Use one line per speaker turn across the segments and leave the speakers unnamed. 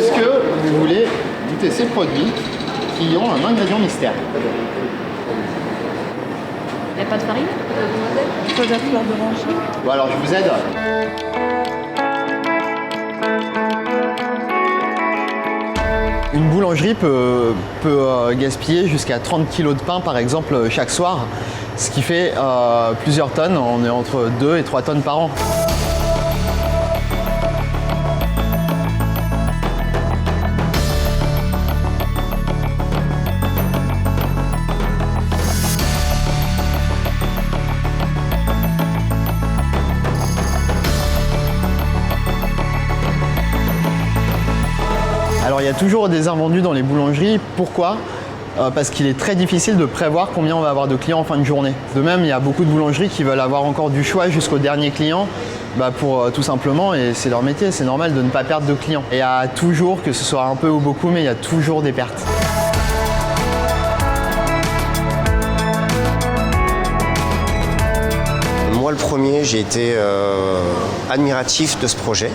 Est-ce que vous voulez goûter ces produits qui ont un ingrédient mystère?
Il n'y a pas de farine?
Pas de fleur d'oranger.
Bon alors je vous aide. Une boulangerie peut gaspiller jusqu'à 30 kg de pain par exemple chaque soir, ce qui fait plusieurs tonnes. On est entre 2 et 3 tonnes par an. Alors il y a toujours des invendus dans les boulangeries. Pourquoi? Parce qu'il est très difficile de prévoir combien on va avoir de clients en fin de journée. De même, il y a beaucoup de boulangeries qui veulent avoir encore du choix jusqu'au dernier client pour tout simplement, et c'est leur métier, c'est normal de ne pas perdre de clients. Et il y a toujours, que ce soit un peu ou beaucoup, mais il y a toujours des pertes.
Moi, le premier, j'ai été admiratif de ce projet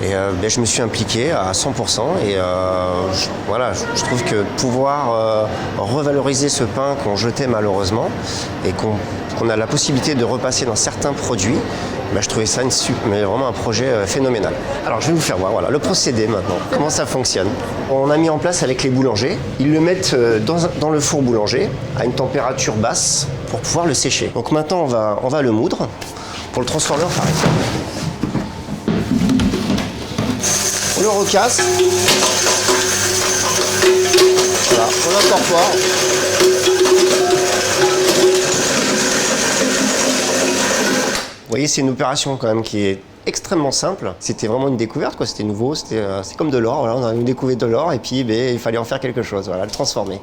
et je me suis impliqué à 100% et je trouve que pouvoir revaloriser ce pain qu'on jetait malheureusement et qu'on a la possibilité de repasser dans certains produits, je trouvais ça vraiment un projet phénoménal. Alors je vais vous faire voir le procédé maintenant, comment ça fonctionne. On a mis en place avec les boulangers, ils le mettent dans le four boulanger à une température basse pour pouvoir le sécher. Donc maintenant on va le moudre pour le transformer en farine. On le recasse. Voilà, on l'incorpore. Vous voyez, c'est une opération quand même qui est extrêmement simple. C'était vraiment une découverte, quoi. C'était nouveau, c'est comme de l'or. Voilà, on a découvert de l'or et puis il fallait en faire quelque chose, le transformer.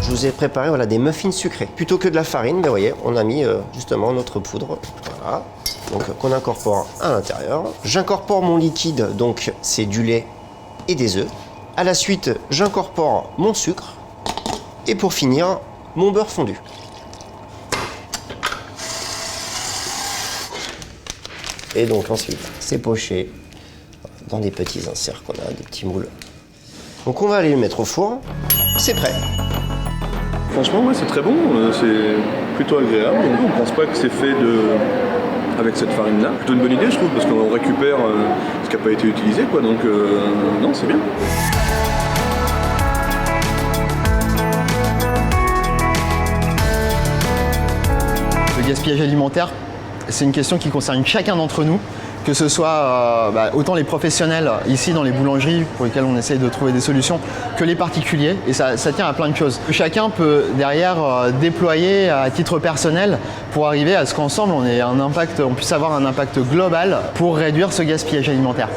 Je vous ai préparé des muffins sucrés. Plutôt que de la farine, vous voyez, on a mis justement notre poudre. Voilà. Donc qu'on incorpore à l'intérieur. J'incorpore mon liquide, donc c'est du lait et des œufs. À la suite, j'incorpore mon sucre. Et pour finir, mon beurre fondu. Et donc ensuite, c'est poché dans des petits inserts qu'on a, des petits moules. Donc on va aller le mettre au four. C'est prêt.
Franchement, ouais, c'est très bon, c'est plutôt agréable. On ne pense pas que c'est fait avec cette farine-là. Plutôt une bonne idée, je trouve, parce qu'on récupère ce qui n'a pas été utilisé, quoi. Donc, non, c'est bien.
Le gaspillage alimentaire, c'est une question qui concerne chacun d'entre nous, que ce soit autant les professionnels ici dans les boulangeries pour lesquels on essaye de trouver des solutions, que les particuliers, et ça tient à plein de choses. Chacun peut derrière déployer à titre personnel pour arriver à ce qu'ensemble on puisse avoir un impact global pour réduire ce gaspillage alimentaire.